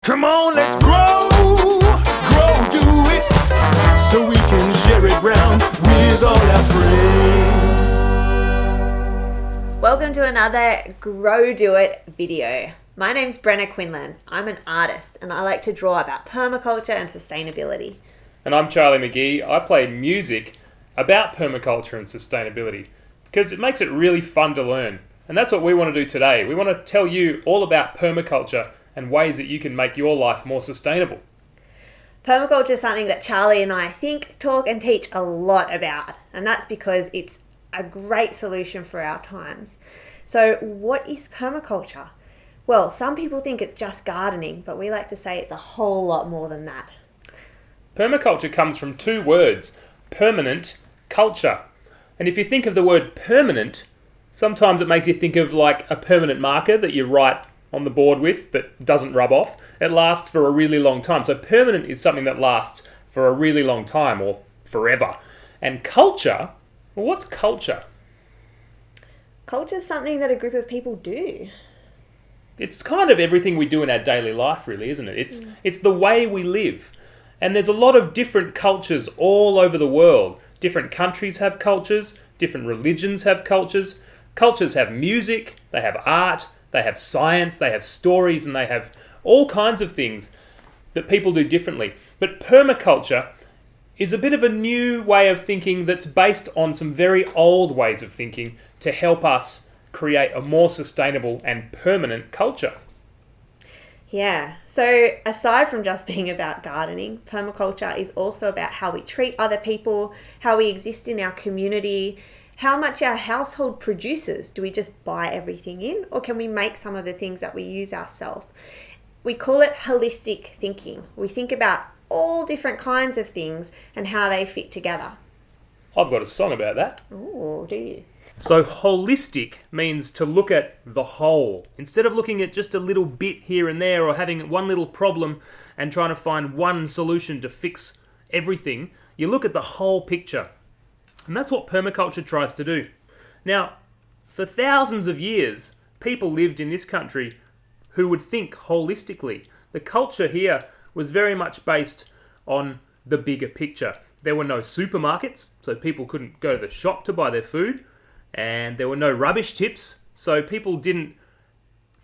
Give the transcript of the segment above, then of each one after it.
Come on, let's grow, do it, so we can share it round with all our friends. Welcome to another Grow Do It video. My name's Brenna Quinlan. I'm an artist and I like to draw about permaculture and sustainability. And I'm Charlie McGee. I play music about permaculture and sustainability because it makes it really fun to learn. And that's what we want to do today. We want to tell you all about permaculture and ways that you can make your life more sustainable. Permaculture is something that Charlie and I think, talk and teach a lot about. And that's because it's a great solution for our times. So what is permaculture? Well, some people think it's just gardening, but we like to say it's a whole lot more than that. Permaculture comes from two words, permanent, culture. And if you think of the word permanent, sometimes it makes you think of like a permanent marker that you write on the board with that doesn't rub off. It lasts for a really long time. So permanent is something that lasts for a really long time or forever. And culture, well, what's culture? Culture is something that a group of people do. It's kind of everything we do in our daily life, really, isn't it? It's the way we live. And there's a lot of different cultures all over the world. Different countries have cultures, different religions have cultures. Cultures have music, they have art, they have science, they have stories, and they have all kinds of things that people do differently. But permaculture is a bit of a new way of thinking that's based on some very old ways of thinking to help us create a more sustainable and permanent culture. Yeah, so aside from just being about gardening, permaculture is also about how we treat other people, how we exist in our community, how much our household produces. Do we just buy everything in, or can we make some of the things that we use ourselves? We call it holistic thinking. We think about all different kinds of things and how they fit together. I've got a song about that. Oh, do you? So holistic means to look at the whole. Instead of looking at just a little bit here and there or having one little problem and trying to find one solution to fix everything, you look at the whole picture. And that's what permaculture tries to do. Now, for thousands of years, people lived in this country who would think holistically. The culture here was very much based on the bigger picture. There were no supermarkets, so people couldn't go to the shop to buy their food. And there were no rubbish tips, so people didn't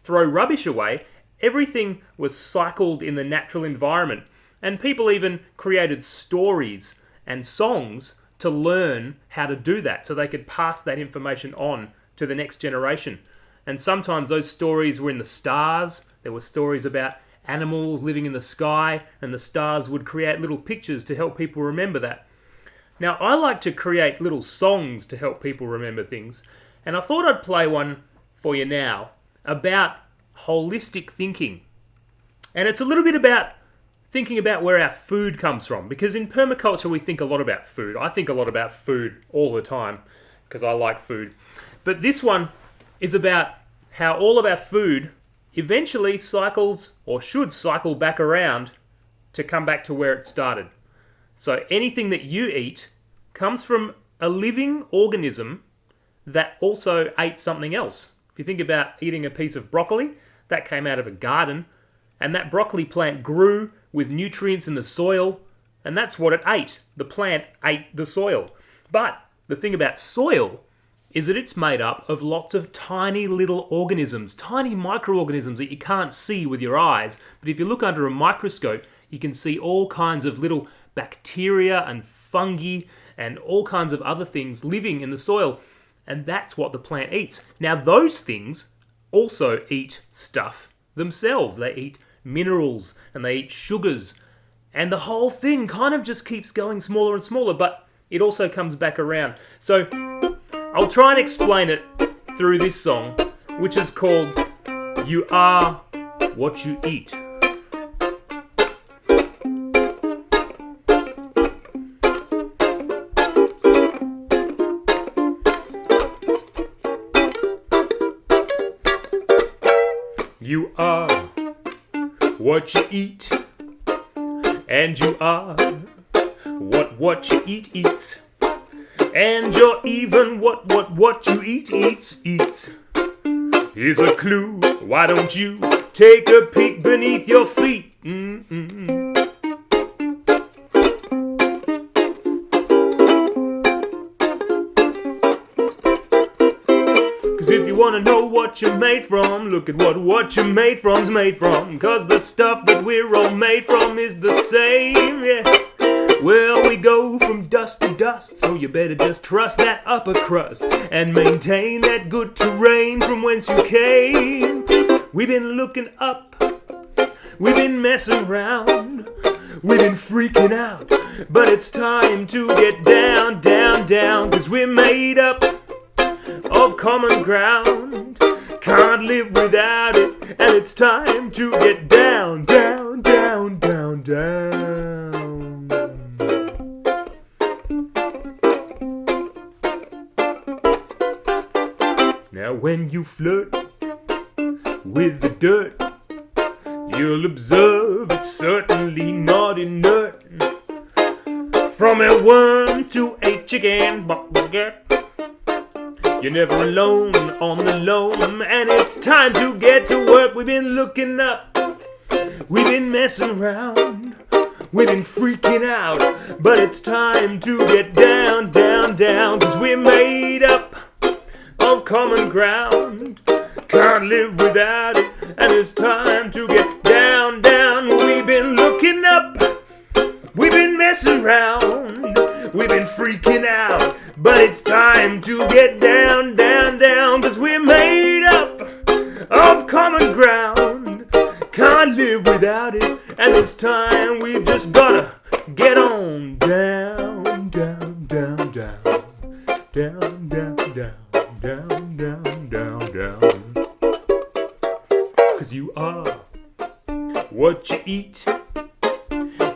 throw rubbish away. Everything was cycled in the natural environment. And people even created stories and songs to learn how to do that, so they could pass that information on to the next generation. And sometimes those stories were in the stars. There were stories about animals living in the sky, and the stars would create little pictures to help people remember that. Now, I like to create little songs to help people remember things, and I thought I'd play one for you now about holistic thinking. And it's a little bit about thinking about where our food comes from, because in permaculture we think a lot about food. I think a lot about food all the time because I like food. But this one is about how all of our food eventually cycles, or should cycle back around to come back to where it started. So anything that you eat comes from a living organism that also ate something else. If you think about eating a piece of broccoli, that came out of a garden, and that broccoli plant grew with nutrients in the soil, and that's what it ate. The plant ate the soil. But the thing about soil is that it's made up of lots of tiny little organisms, tiny microorganisms that you can't see with your eyes. But if you look under a microscope, you can see all kinds of little bacteria and fungi and all kinds of other things living in the soil. And that's what the plant eats. Now, those things also eat stuff themselves. They eat minerals and they eat sugars. And the whole thing kind of just keeps going smaller and smaller, but it also comes back around. So I'll try and explain it through this song, which is called You Are What You Eat. You are what you eat, and you are what you eat eats, and you're even what you eat eats. Here's a clue, why don't you take a peek beneath your feet. Mm-mm-mm. If you wanna know what you're made from, look at what you're made from's made from. Cause the stuff that we're all made from is the same, yeah. Well, we go from dust to dust, so you better just trust that upper crust and maintain that good terrain from whence you came. We've been looking up, we've been messing around, we've been freaking out, but it's time to get down, down, down, cause we're made up of common ground, can't live without it, and it's time to get down, down, down, down, down. Now when you flirt with the dirt, you'll observe it's certainly not inert. From a worm to a chicken bucket, you're never alone on the loam, and it's time to get to work. We've been looking up, we've been messing around, we've been freaking out, but it's time to get down, down, down, cause we're made up of common ground, can't live without it, and it's time to get down, down. We've been looking up, we've been messing around, we've been freaking out, but it's time to get down, down, down, cause we're made up of common ground, can't live without it, and it's time we've just gotta get on down, down, down, down, down, down, down, down, down, down, down, cause you are what you eat,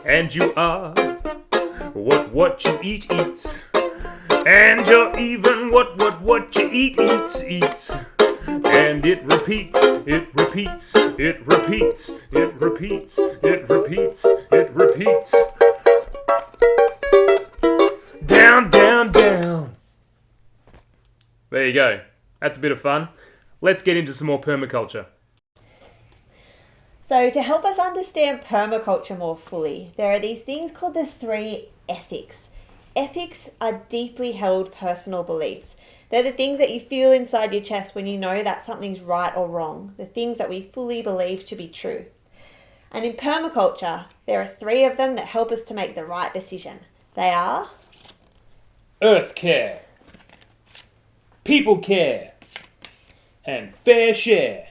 and you are what you eat eats. And you're even what you eat eats. And it repeats, it repeats, it repeats, it repeats, it repeats, it repeats. Down, down, down. There you go. That's a bit of fun. Let's get into some more permaculture. So to help us understand permaculture more fully, there are these things called the 3 ethics. Ethics are deeply held personal beliefs. They're the things that you feel inside your chest when you know that something's right or wrong, the things that we fully believe to be true. And in permaculture, there are 3 of them that help us to make the right decision. They are Earth care, people care, and fair share.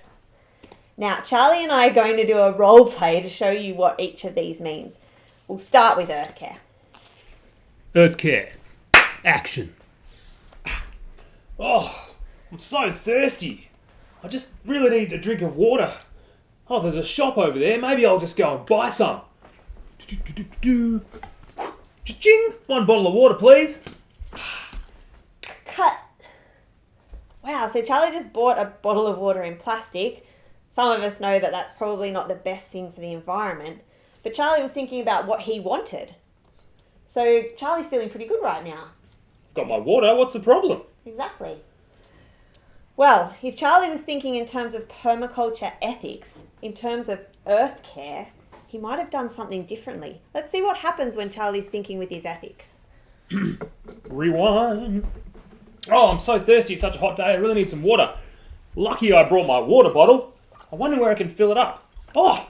Now, Charlie and I are going to do a role play to show you what each of these means. We'll start with earth care. Earth care. Action. Oh, I'm so thirsty. I just really need a drink of water. Oh, there's a shop over there. Maybe I'll just go and buy some. Cha-ching! 1 bottle of water, please. Cut. Wow, so Charlie just bought a bottle of water in plastic. Some of us know that that's probably not the best thing for the environment. But Charlie was thinking about what he wanted. So Charlie's feeling pretty good right now. Got my water. What's the problem? Exactly. Well, if Charlie was thinking in terms of permaculture ethics, in terms of earth care, he might have done something differently. Let's see what happens when Charlie's thinking with his ethics. Rewind. Oh, I'm so thirsty. It's such a hot day. I really need some water. Lucky I brought my water bottle. I wonder where I can fill it up. Oh,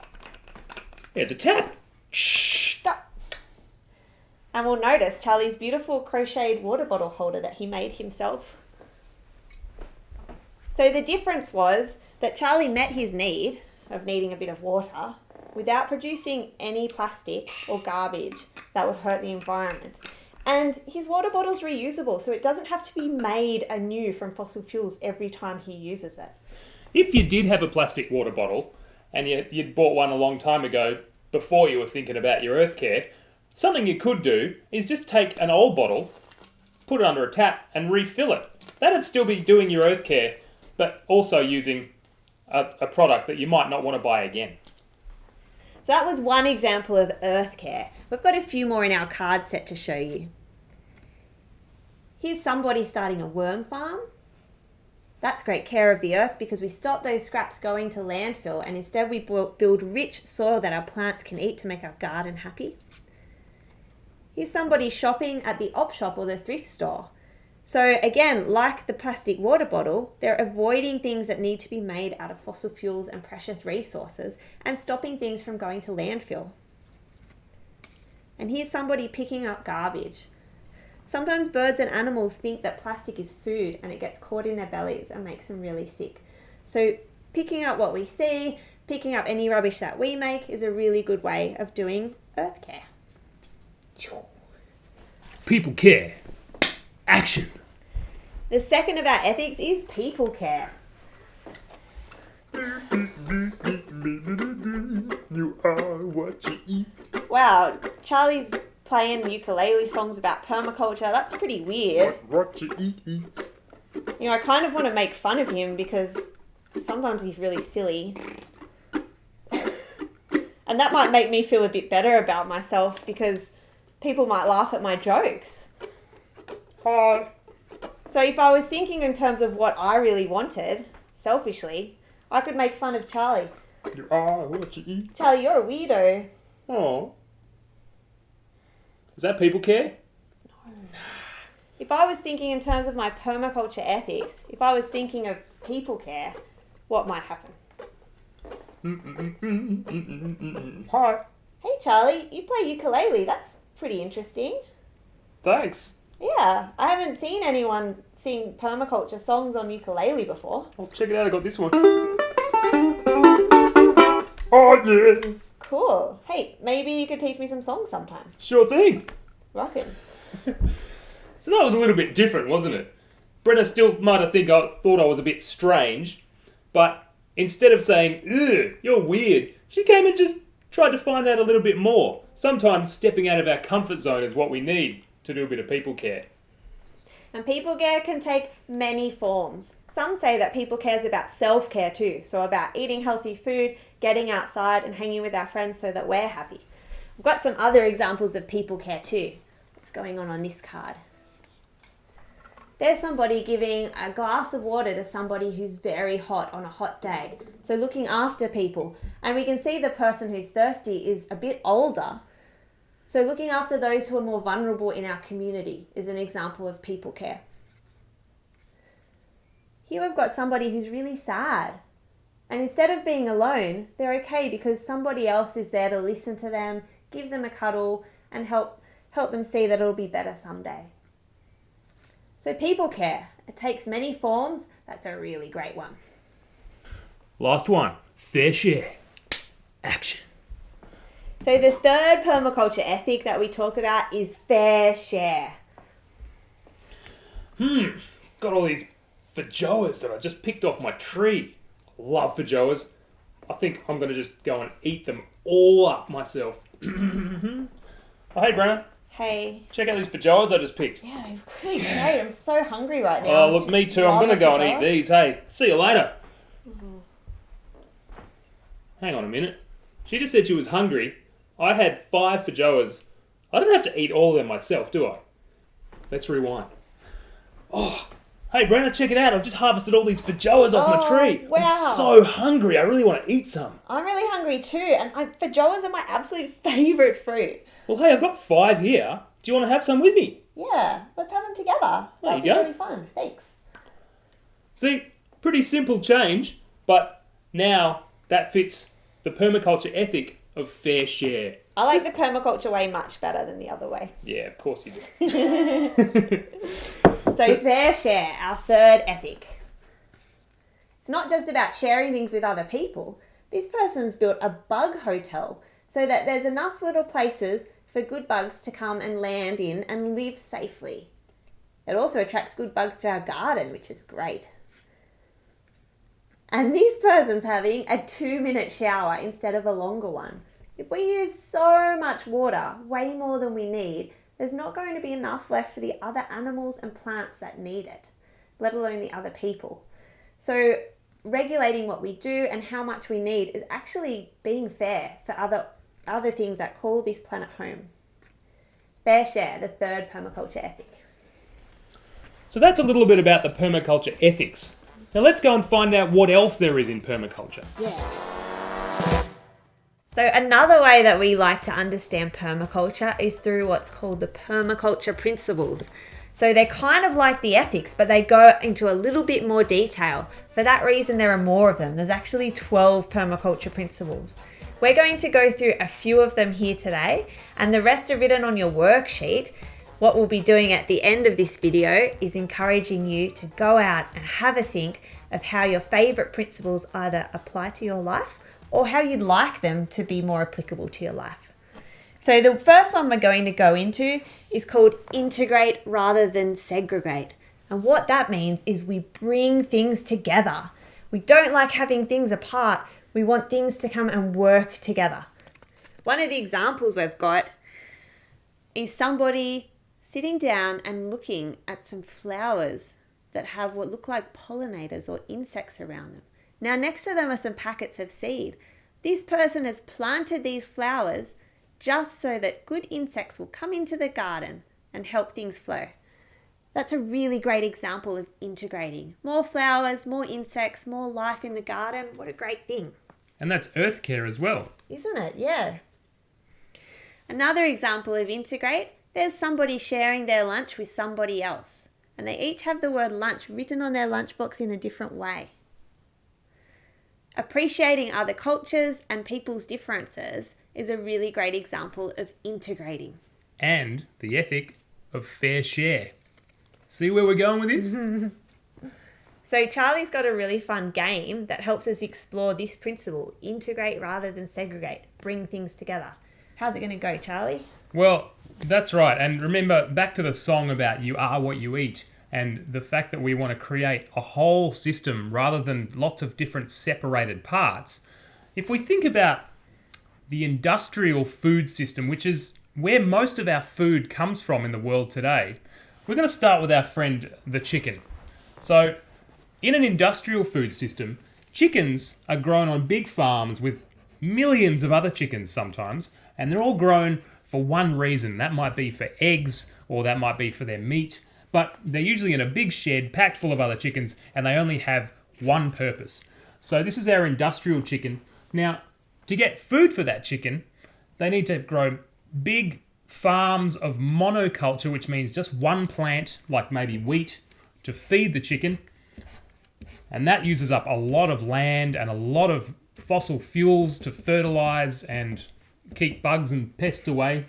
there's a tap. Shh. Stop. And we'll notice Charlie's beautiful crocheted water bottle holder that he made himself. So the difference was that Charlie met his need of needing a bit of water without producing any plastic or garbage that would hurt the environment. And his water bottle's reusable, so it doesn't have to be made anew from fossil fuels every time he uses it. If you did have a plastic water bottle and you'd bought one a long time ago before you were thinking about your earth care, something you could do is just take an old bottle, put it under a tap and refill it. That'd still be doing your earth care, but also using a product that you might not want to buy again. So that was one example of earth care. We've got a few more in our card set to show you. Here's somebody starting a worm farm. That's great care of the earth because we stop those scraps going to landfill and instead we build rich soil that our plants can eat to make our garden happy. Here's somebody shopping at the op shop or the thrift store. So again, like the plastic water bottle, they're avoiding things that need to be made out of fossil fuels and precious resources and stopping things from going to landfill. And here's somebody picking up garbage. Sometimes birds and animals think that plastic is food and it gets caught in their bellies and makes them really sick. So picking up what we see, picking up any rubbish that we make is a really good way of doing earth care. People care. Action. The second of our ethics is people care. You are what you eat. Wow, Charlie's playing ukulele songs about permaculture. That's pretty weird. What you eat eats. You know, I kind of want to make fun of him because sometimes he's really silly. And that might make me feel a bit better about myself because people might laugh at my jokes. Hi. So if I was thinking in terms of what I really wanted, selfishly, I could make fun of Charlie. You are what you eat. Charlie, you're a weirdo. Oh. Is that people care? If I was thinking in terms of my permaculture ethics, if I was thinking of people care, what might happen? Hi. Hey Charlie, you play ukulele. That's pretty interesting. Thanks. Yeah, I haven't seen anyone sing permaculture songs on ukulele before. Well, check it out. I got this one. Oh, yeah. Cool. Hey, maybe you could teach me some songs sometime. Sure thing. Rockin'. So that was a little bit different, wasn't it? Brenna still might have thought I was a bit strange, but instead of saying, "Ugh, you're weird," she came and just tried to find out a little bit more. Sometimes stepping out of our comfort zone is what we need to do a bit of people care. And people care can take many forms. Some say that people care is about self-care too, so about eating healthy food, getting outside and hanging with our friends so that we're happy. We've got some other examples of people care too. What's going on this card? There's somebody giving a glass of water to somebody who's very hot on a hot day. So looking after people. And we can see the person who's thirsty is a bit older. So looking after those who are more vulnerable in our community is an example of people care. Here we've got somebody who's really sad. And instead of being alone, they're okay because somebody else is there to listen to them, give them a cuddle, and help them see that it'll be better someday. So people care. It takes many forms. That's a really great one. Last one. Fair share. Action. So the third permaculture ethic that we talk about is fair share. Got all these feijoas that I just picked off my tree. Love feijoas. I think I'm going to just go and eat them all up myself. Oh, hey, Brenna. Hey. Check out these feijoas I just picked. Yeah, they're really great. I'm so hungry right now. Oh, look, me too. I'm going to go and eat these. Hey, see you later. Hang on a minute. She just said she was hungry. I had 5 feijoas. I don't have to eat all of them myself, do I? Let's rewind. Oh, hey, Brenna, check it out. I've just harvested all these feijoas off my tree. Wow. I'm so hungry. I really want to eat some. I'm really hungry too, and feijoas are my absolute favourite fruit. Well, hey, I've got 5 here. Do you want to have some with me? Yeah, let's have them together. There That'll you be go. really fun. Thanks. See, pretty simple change, but now that fits the permaculture ethic of fair share. I like the permaculture way much better than the other way. Yeah, of course you do. So fair share, our third ethic. It's not just about sharing things with other people. This person's built a bug hotel so that there's enough little places for good bugs to come and land in and live safely. It also attracts good bugs to our garden, which is great. And this person's having a 2-minute shower instead of a longer one. If we use so much water, way more than we need, there's not going to be enough left for the other animals and plants that need it, let alone the other people. So regulating what we do and how much we need is actually being fair for other things that call this planet home. Fair share, the third permaculture ethic. So that's a little bit about the permaculture ethics. Now let's go and find out what else there is in permaculture. So another way that we like to understand permaculture is through what's called the Permaculture Principles. So they're kind of like the ethics, but they go into a little bit more detail. For that reason, there are more of them. There's actually 12 permaculture principles. We're going to go through a few of them here today, and the rest are written on your worksheet. What we'll be doing at the end of this video is encouraging you to go out and have a think of how your favorite principles either apply to your life or how you'd like them to be more applicable to your life. So the first one we're going to go into is called integrate rather than segregate. And what that means is we bring things together. We don't like having things apart. We want things to come and work together. One of the examples we've got is somebody sitting down and looking at some flowers that have what look like pollinators or insects around them. Now next to them are some packets of seed. This person has planted these flowers just so that good insects will come into the garden and help things flow. That's a really great example of integrating. More flowers, more insects, more life in the garden. What a great thing. And that's earth care as well. Isn't it? Yeah. Another example of integrate, there's somebody sharing their lunch with somebody else. And they each have the word lunch written on their lunchbox in a different way. Appreciating other cultures and people's differences is a really great example of integrating. And the ethic of fair share. See where we're going with this? So Charlie's got a really fun game that helps us explore this principle, integrate rather than segregate, bring things together. How's it going to go, Charlie? Well, that's right. And remember, back to the song about you are what you eat, and the fact that we want to create a whole system rather than lots of different separated parts. If we think about the industrial food system, which is where most of our food comes from in the world today, we're going to start with our friend, the chicken. So, in an industrial food system, chickens are grown on big farms with millions of other chickens sometimes, and they're all grown for one reason. That might be for eggs, or that might be for their meat, but they're usually in a big shed packed full of other chickens, and they only have one purpose. So this is our industrial chicken. Now, to get food for that chicken, they need to grow big farms of monoculture, which means just one plant, like maybe wheat, to feed the chicken. And that uses up a lot of land and a lot of fossil fuels to fertilize and keep bugs and pests away.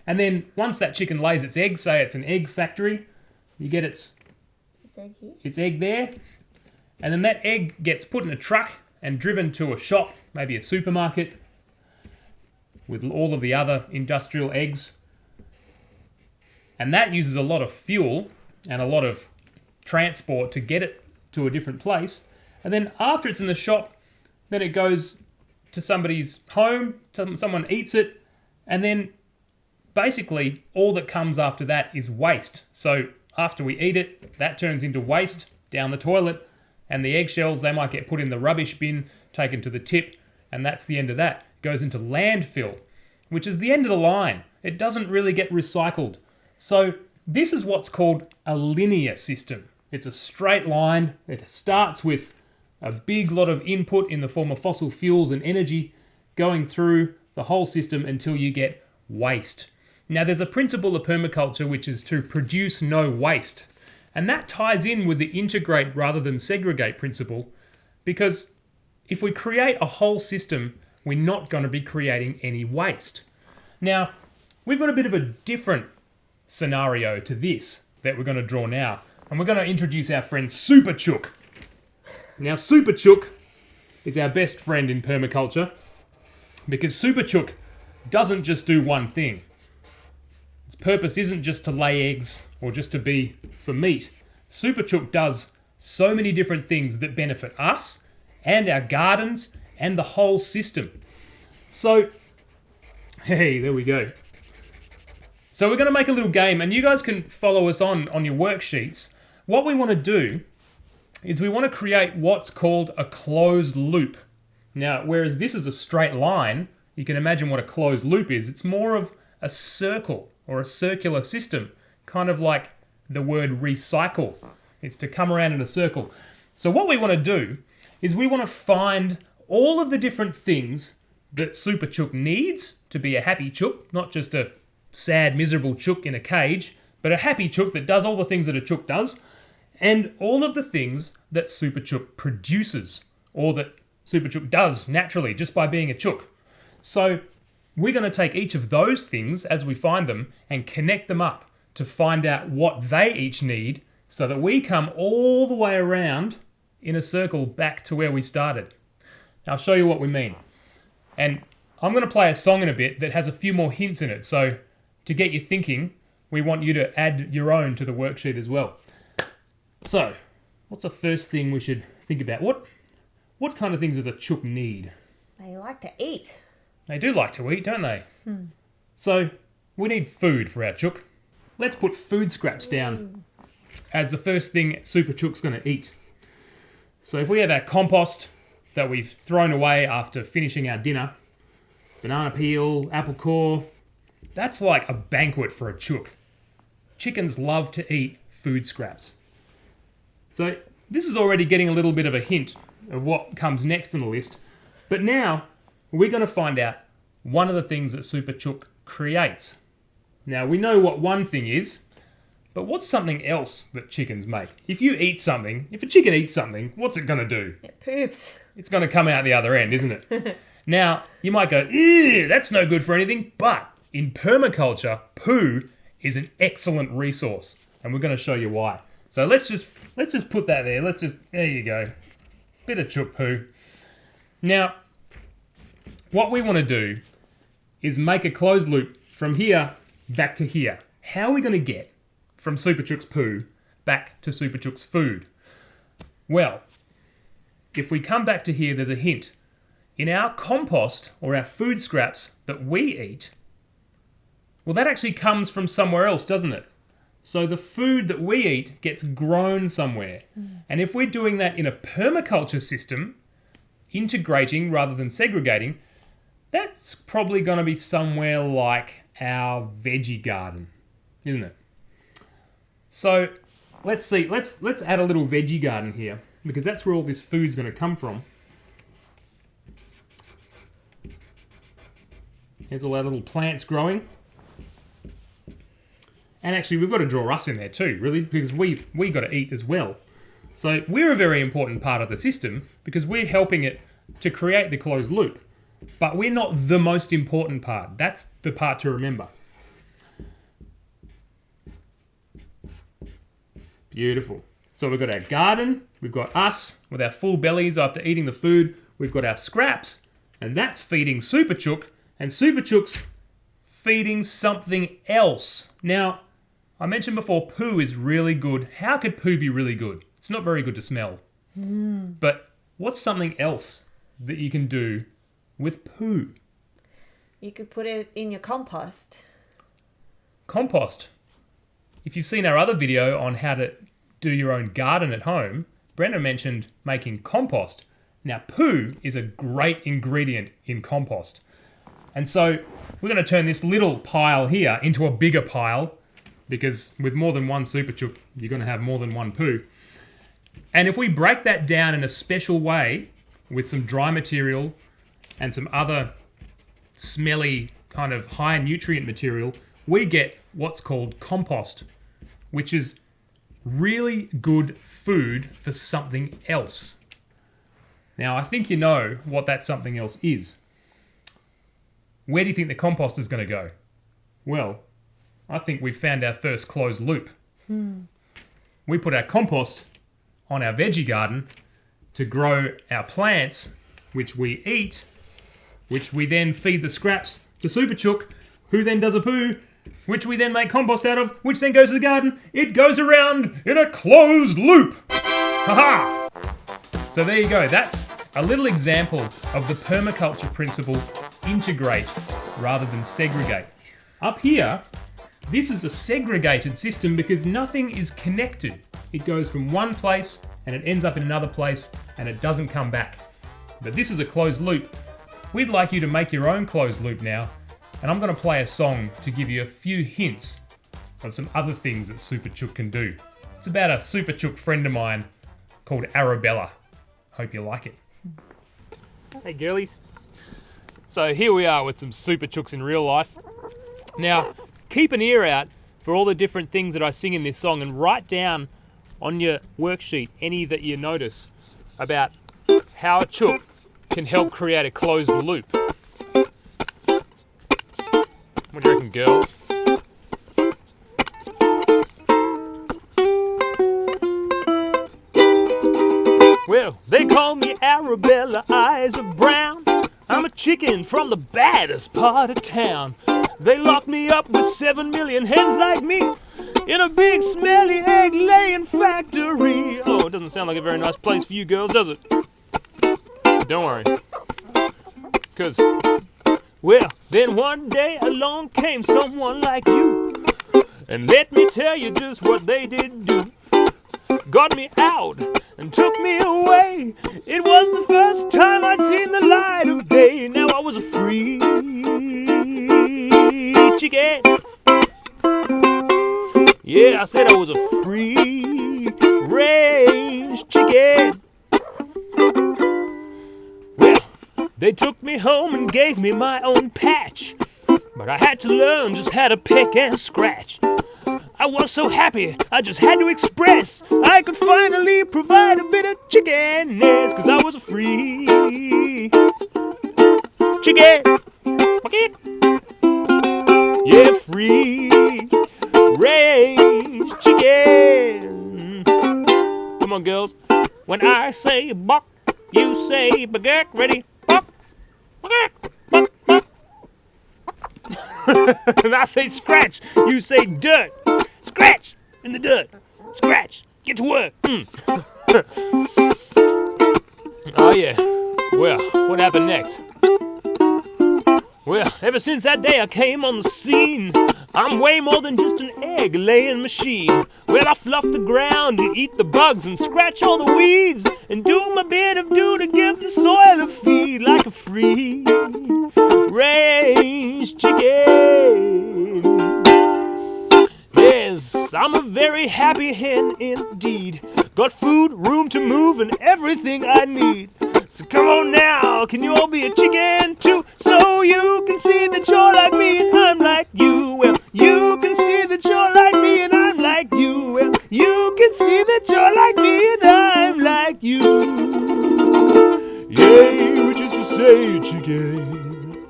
And then once that chicken lays its egg, say it's an egg factory, you get its egg there, and then that egg gets put in a truck and driven to a shop, maybe a supermarket, with all of the other industrial eggs. And that uses a lot of fuel and a lot of transport to get it to a different place. And then after it's in the shop, then it goes to somebody's home, someone eats it, and then basically all that comes after that is waste. So after we eat it, that turns into waste down the toilet, and the eggshells, they might get put in the rubbish bin, taken to the tip, and that's the end of that. It goes into landfill, which is the end of the line. It doesn't really get recycled. So this is what's called a linear system. It's a straight line. It starts with a big lot of input in the form of fossil fuels and energy going through the whole system until you get waste. Now, there's a principle of permaculture which is to produce no waste. And that ties in with the integrate rather than segregate principle, because if we create a whole system, we're not going to be creating any waste. Now, we've got a bit of a different scenario to this that we're going to draw now. And we're going to introduce our friend Super Chook. Now, Super Chook is our best friend in permaculture because Super Chook doesn't just do one thing. Its purpose isn't just to lay eggs or just to be for meat. Super Chook does so many different things that benefit us and our gardens and the whole system. So, hey, there we go. So we're going to make a little game, and you guys can follow us on your worksheets. What we want to do is we want to create what's called a closed loop. Now, whereas this is a straight line, you can imagine what a closed loop is. It's more of a circle or a circular system, kind of like the word recycle. It's to come around in a circle. So what we want to do is we want to find all of the different things that Super Chook needs to be a happy chook, not just a sad, miserable chook in a cage, but a happy chook that does all the things that a chook does, and all of the things that Super Chook produces, or that Super Chook does naturally just by being a chook. So we're going to take each of those things as we find them and connect them up to find out what they each need so that we come all the way around in a circle back to where we started. I'll show you what we mean. And I'm going to play a song in a bit that has a few more hints in it. So to get you thinking, we want you to add your own to the worksheet as well. So what's the first thing we should think about? What kind of things does a chook need? They like to eat. They do like to eat, don't they? So we need food for our chook. Let's put food scraps down as the first thing Super Chook's going to eat. So if we have our compost that we've thrown away after finishing our dinner, banana peel, apple core, that's like a banquet for a chook. Chickens love to eat food scraps. So this is already getting a little bit of a hint of what comes next on the list. But now we're going to find out one of the things that Super Chook creates. Now we know what one thing is, but what's something else that chickens make? If a chicken eats something, what's it going to do? It poops. It's going to come out the other end, isn't it? Now, you might go, ew, that's no good for anything, but in permaculture, poo is an excellent resource, and we're going to show you why. So let's just put that there. There you go. Bit of chook poo. Now, what we want to do is make a closed loop from here back to here. How are we going to get from Super Chook's poo back to Super Chook's food? Well, if we come back to here, there's a hint. In our compost, or our food scraps that we eat, well, that actually comes from somewhere else, doesn't it? So the food that we eat gets grown somewhere. And if we're doing that in a permaculture system, integrating rather than segregating, that's probably going to be somewhere like our veggie garden, isn't it? So let's see, let's add a little veggie garden here, because that's where all this food's going to come from. Here's all our little plants growing. And actually, we've got to draw us in there too, really, because we got to eat as well. So we're a very important part of the system because we're helping it to create the closed loop. But we're not the most important part. That's the part to remember. Beautiful. So we've got our garden, we've got us with our full bellies after eating the food, we've got our scraps, and that's feeding Super Chook, and Super Chook's feeding something else. Now, I mentioned before, poo is really good. How could poo be really good? It's not very good to smell. But what's something else that you can do with poo? You could put it in your compost. Compost. If you've seen our other video on how to do your own garden at home, Brenda mentioned making compost. Now, poo is a great ingredient in compost. And so we're going to turn this little pile here into a bigger pile, because with more than one Super Chook, you're going to have more than one poo. And if we break that down in a special way with some dry material and some other smelly kind of high nutrient material, we get what's called compost, which is really good food for something else. Now, I think you know what that something else is. Where do you think the compost is going to go? Well, I think we've found our first closed loop. We put our compost on our veggie garden to grow our plants, which we eat, which we then feed the scraps to Super Chook, who then does a poo, which we then make compost out of, which then goes to the garden. It goes around in a closed loop. Ha-ha! So there you go. That's a little example of the permaculture principle: integrate rather than segregate. Up here, this is a segregated system because nothing is connected. It goes from one place and it ends up in another place and it doesn't come back. But this is a closed loop. We'd like you to make your own closed loop now, and I'm going to play a song to give you a few hints of some other things that Super Chook can do. It's about a Super Chook friend of mine called called Arabella. Hope you like it. Hey girlies. So here we are with some super chooks in real life. Now, keep an ear out for all the different things that I sing in this song and write down on your worksheet any that you notice about how a chook can help create a closed loop. What do you reckon, girls? Well, they call me Arabella, eyes are brown. I'm a chicken from the baddest part of town. They locked me up with 7 million hens like me in a big smelly egg-laying factory. Oh, it doesn't sound like a very nice place for you girls, does it? Don't worry. Because, well, then one day along came someone like you. And let me tell you just what they did do. Got me out and took me away. It was the first time I'd seen the light of day. Now I was a free chicken. Yeah, I said I was a free range chicken. Well, they took me home and gave me my own patch, but I had to learn just how to pick and scratch. I was so happy, I just had to express I could finally provide a bit of chickenness, 'cause I was a free chicken. Yeah, free range chicken. Come on, girls. When I say buck, you say bagak. Ready? Buck, bagak, buck, buck. And I say scratch, you say dirt. Scratch in the dirt. Scratch. Get to work. Oh yeah. Well, what happened next? Well, ever since that day I came on the scene, I'm way more than just an egg-laying machine. Well, I fluff the ground and eat the bugs and scratch all the weeds and do my bit of do to give the soil a feed like a free range chicken. Yes, I'm a very happy hen indeed. Got food, room to move, and everything I need. So come on now, can you all be a chicken too? So you can see that you're like me and I'm like you. Well, you can see that you're like me and I'm like you. Well, you can see that you're like me and I'm like you. Yay, which is to say chicken.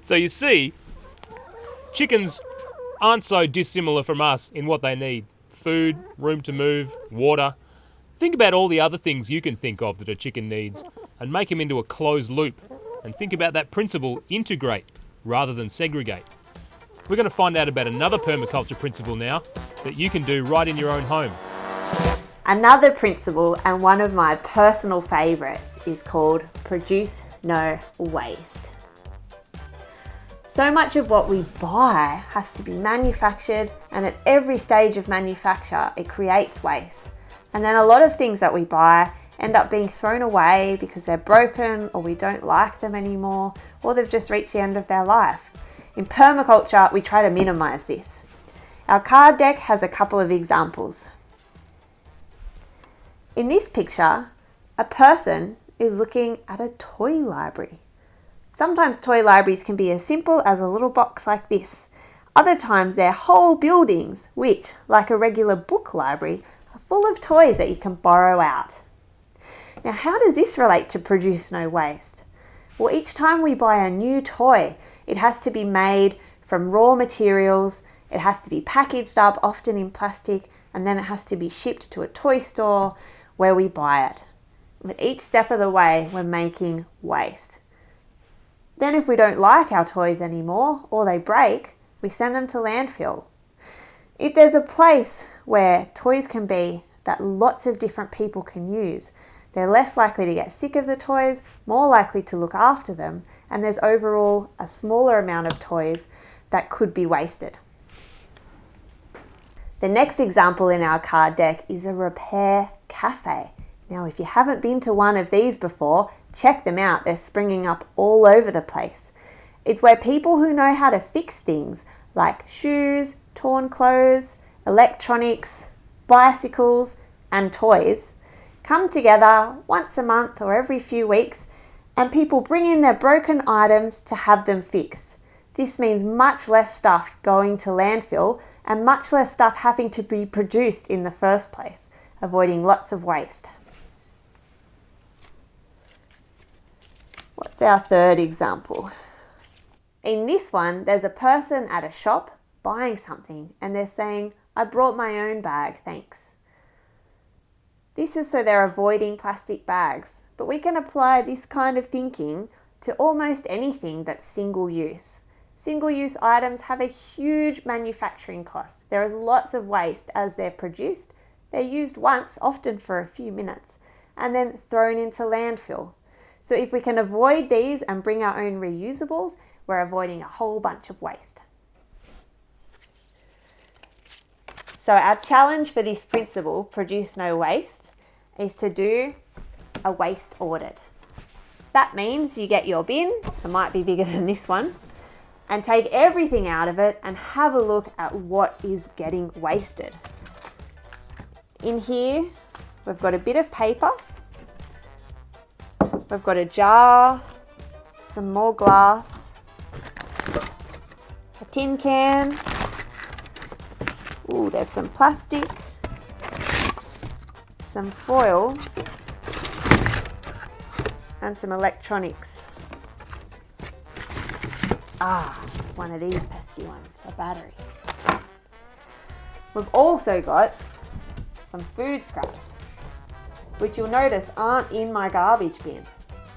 So you see, chickens aren't so dissimilar from us in what they need. Food, room to move, water. Think about all the other things you can think of that a chicken needs and make them into a closed loop. And think about that principle, integrate rather than segregate. We're going to find out about another permaculture principle now that you can do right in your own home. Another principle, and one of my personal favourites, is called produce no waste. So much of what we buy has to be manufactured, and at every stage of manufacture it creates waste. And then a lot of things that we buy end up being thrown away because they're broken, or we don't like them anymore, or they've just reached the end of their life. In permaculture, we try to minimise this. Our card deck has a couple of examples. In this picture, a person is looking at a toy library. Sometimes toy libraries can be as simple as a little box like this. Other times they're whole buildings which, like a regular book library, are full of toys that you can borrow out. Now, how does this relate to produce no waste? Well, each time we buy a new toy, it has to be made from raw materials, it has to be packaged up, often in plastic, and then it has to be shipped to a toy store where we buy it. At each step of the way, we're making waste. Then if we don't like our toys anymore, or they break, we send them to landfill. If there's a place where toys can be that lots of different people can use, they're less likely to get sick of the toys, more likely to look after them, and there's overall a smaller amount of toys that could be wasted. The next example in our card deck is a repair cafe. Now, if you haven't been to one of these before, check them out. They're springing up all over the place. It's where people who know how to fix things like shoes, torn clothes, electronics, bicycles, and toys come together once a month or every few weeks, and people bring in their broken items to have them fixed. This means much less stuff going to landfill and much less stuff having to be produced in the first place, avoiding lots of waste. What's our third example? In this one, there's a person at a shop buying something and they're saying, "I brought my own bag, thanks." This is so they're avoiding plastic bags, but we can apply this kind of thinking to almost anything that's single use. Single-use items have a huge manufacturing cost. There is lots of waste as they're produced. They're used once, often for a few minutes, and then thrown into landfill. So if we can avoid these and bring our own reusables, we're avoiding a whole bunch of waste. So our challenge for this principle, produce no waste, is to do a waste audit. That means you get your bin, it might be bigger than this one, and take everything out of it and have a look at what is getting wasted. In here, we've got a bit of paper, we've got a jar, some more glass, a tin can, ooh, there's some plastic, some foil, and some electronics. One of these pesky ones, a battery. We've also got some food scraps, which you'll notice aren't in my garbage bin.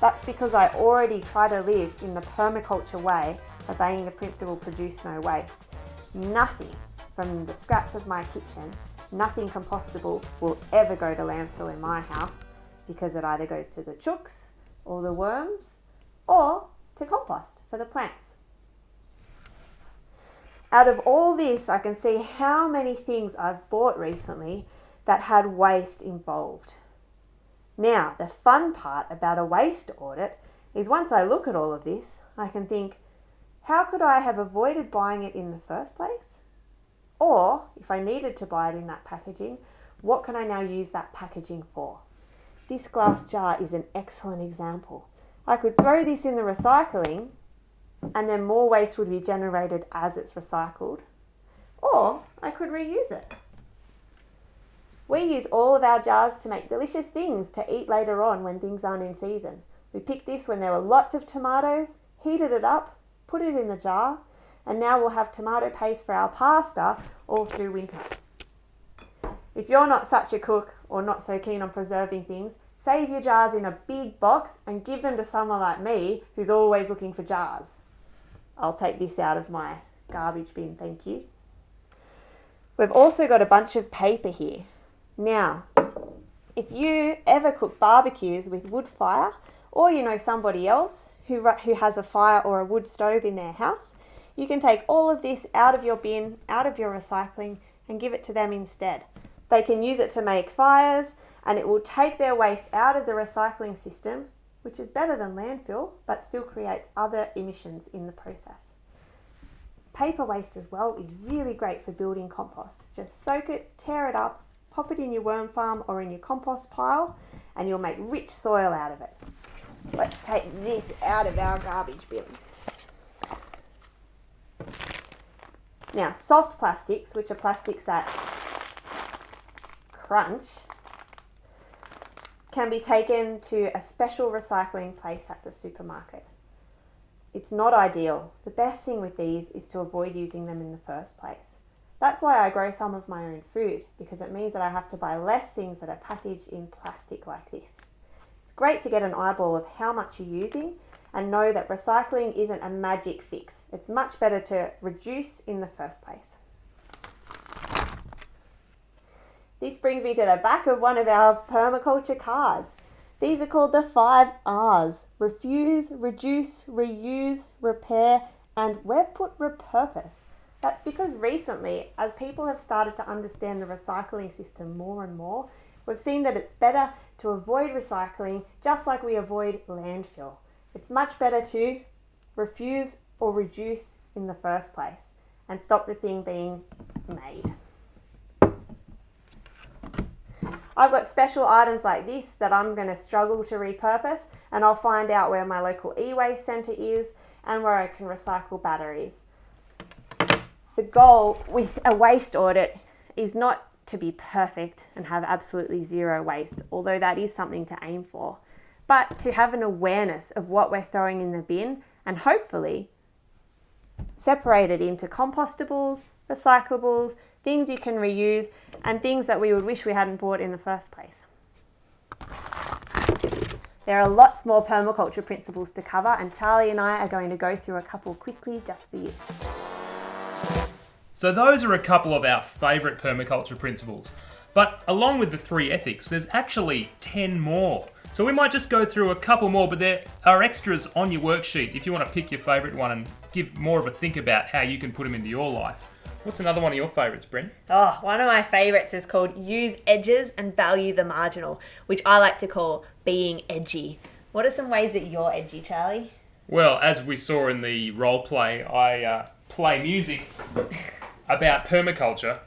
That's because I already try to live in the permaculture way, obeying the principle produce no waste. Nothing from the scraps of my kitchen, nothing compostable will ever go to landfill in my house, because it either goes to the chooks or the worms or to compost for the plants. Out of all this, I can see how many things I've bought recently that had waste involved. Now, the fun part about a waste audit is once I look at all of this, I can think, how could I have avoided buying it in the first place? Or, if I needed to buy it in that packaging, what can I now use that packaging for? This glass jar is an excellent example. I could throw this in the recycling and then more waste would be generated as it's recycled, or I could reuse it. We use all of our jars to make delicious things to eat later on when things aren't in season. We picked this when there were lots of tomatoes, heated it up, put it in the jar, and now we'll have tomato paste for our pasta all through winter. If you're not such a cook or not so keen on preserving things, save your jars in a big box and give them to someone like me who's always looking for jars. I'll take this out of my garbage bin, thank you. We've also got a bunch of paper here. Now, if you ever cook barbecues with wood fire, or you know somebody else who has a fire or a wood stove in their house, you can take all of this out of your bin, out of your recycling, and give it to them instead. They can use it to make fires, and it will take their waste out of the recycling system, which is better than landfill, but still creates other emissions in the process. Paper waste as well is really great for building compost. Just soak it, tear it up, pop it in your worm farm or in your compost pile, and you'll make rich soil out of it. Let's take this out of our garbage bin. Now, soft plastics, which are plastics that crunch, can be taken to a special recycling place at the supermarket. It's not ideal. The best thing with these is to avoid using them in the first place. That's why I grow some of my own food, because it means that I have to buy less things that are packaged in plastic like this. It's great to get an eyeball of how much you're using and know that recycling isn't a magic fix. It's much better to reduce in the first place. This brings me to the back of one of our permaculture cards. These are called the 5 R's. Refuse, reduce, reuse, repair, and we've put repurpose. That's because recently, as people have started to understand the recycling system more and more, we've seen that it's better to avoid recycling just like we avoid landfill. It's much better to refuse or reduce in the first place and stop the thing being made. I've got special items like this that I'm going to struggle to repurpose, and I'll find out where my local e-waste centre is and where I can recycle batteries. The goal with a waste audit is not to be perfect and have absolutely zero waste, although that is something to aim for, but to have an awareness of what we're throwing in the bin and hopefully separate it into compostables, recyclables, things you can reuse, and things that we would wish we hadn't bought in the first place. There are lots more permaculture principles to cover, and Charlie and I are going to go through a couple quickly just for you. So those are a couple of our favourite permaculture principles. But along with the 3 ethics, there's actually 10 more. So we might just go through a couple more, but there are extras on your worksheet if you want to pick your favourite one and give more of a think about how you can put them into your life. What's another one of your favourites, Bryn? Oh, one of my favourites is called use edges and value the marginal, which I like to call being edgy. What are some ways that you're edgy, Charlie? Well, as we saw in the role play, I play music about permaculture.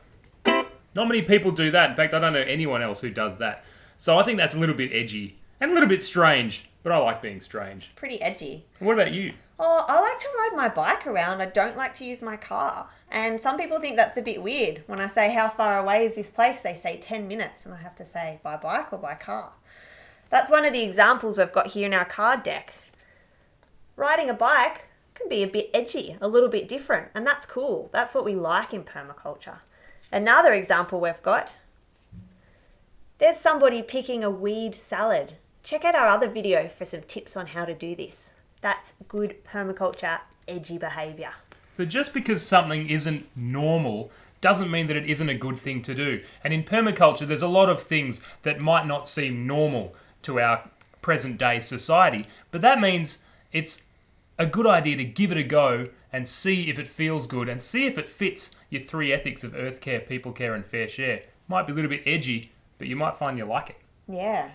Not many people do that. In fact, I don't know anyone else who does that. So I think that's a little bit edgy and a little bit strange, but I like being strange. Pretty edgy. And what about you? Oh, I like to ride my bike around. I don't like to use my car. And some people think that's a bit weird. When I say how far away is this place, they say 10 minutes. And I have to say, by bike or by car? That's one of the examples we've got here in our card deck. Riding a bike can be a bit edgy, a little bit different. And that's cool. That's what we like in permaculture. Another example we've got. There's somebody picking a weed salad. Check out our other video for some tips on how to do this. That's good permaculture, edgy behaviour. So just because something isn't normal doesn't mean that it isn't a good thing to do. And in permaculture, there's a lot of things that might not seem normal to our present day society. But that means it's a good idea to give it a go and see if it feels good and see if it fits your 3 ethics of earth care, people care and fair share. Might be a little bit edgy, but you might find you like it. Yeah.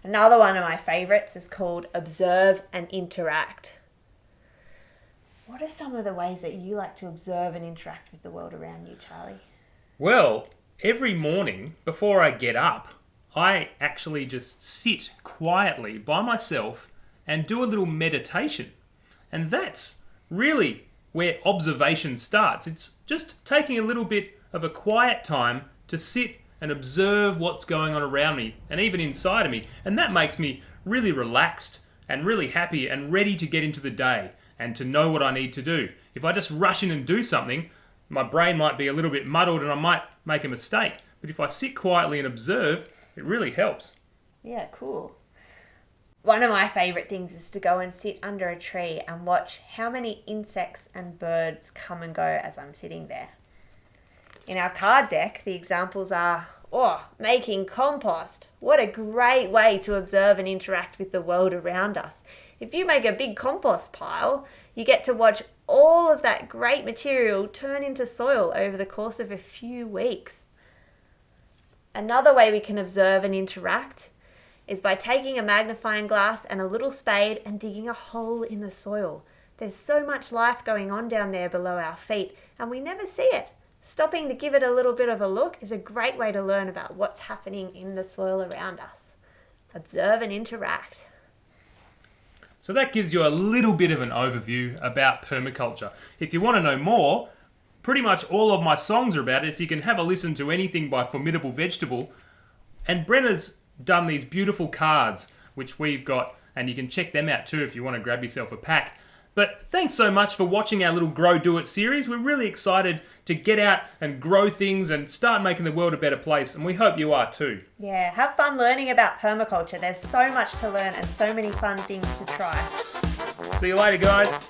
Another one of my favourites is called observe and interact. What are some of the ways that you like to observe and interact with the world around you, Charlie? Well, every morning before I get up, I actually just sit quietly by myself and do a little meditation. And that's really where observation starts. It's just taking a little bit of a quiet time to sit and observe what's going on around me and even inside of me. And that makes me really relaxed and really happy and ready to get into the day and to know what I need to do. If I just rush in and do something, my brain might be a little bit muddled and I might make a mistake. But if I sit quietly and observe, it really helps. Yeah, cool. One of my favourite things is to go and sit under a tree and watch how many insects and birds come and go as I'm sitting there. In our card deck, the examples are, making compost. What a great way to observe and interact with the world around us. If you make a big compost pile, you get to watch all of that great material turn into soil over the course of a few weeks. Another way we can observe and interact is by taking a magnifying glass and a little spade and digging a hole in the soil. There's so much life going on down there below our feet and we never see it. Stopping to give it a little bit of a look is a great way to learn about what's happening in the soil around us. Observe and interact. So that gives you a little bit of an overview about permaculture. If you want to know more, pretty much all of my songs are about it, so you can have a listen to anything by Formidable Vegetable. And Brenna's done these beautiful cards, which we've got, and you can check them out too if you want to grab yourself a pack. But thanks so much for watching our little Grow Do It series. We're really excited to get out and grow things and start making the world a better place, and we hope you are too. Yeah, have fun learning about permaculture. There's so much to learn and so many fun things to try. See you later, guys.